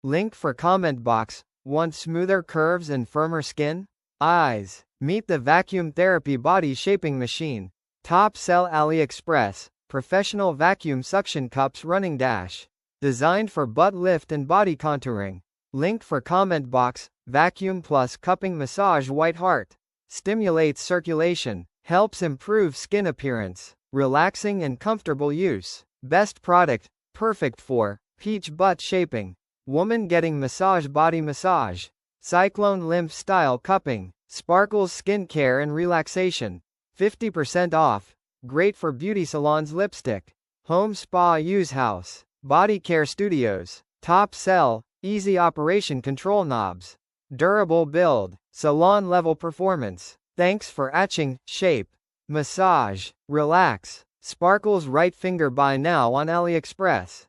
Link for comment box. Want smoother curves and firmer skin? Eyes. Meet the vacuum therapy body shaping machine. Top sell AliExpress. Professional vacuum suction cups running dash. Designed for butt lift and body contouring. Link for comment box. Vacuum plus cupping massage white heart. Stimulates circulation. Helps improve skin appearance. Relaxing and comfortable use. Best product. Perfect for peach butt shaping. Woman getting massage body massage. Cyclone Lymph style cupping. Sparkles skincare and relaxation. 50% off. Great for beauty salons lipstick. Home spa use house. Body care studios. Top sell. Easy operation control knobs. Durable build. Salon level performance. Thanks for etching. Shape. Massage. Relax. Sparkles right finger buy now on AliExpress.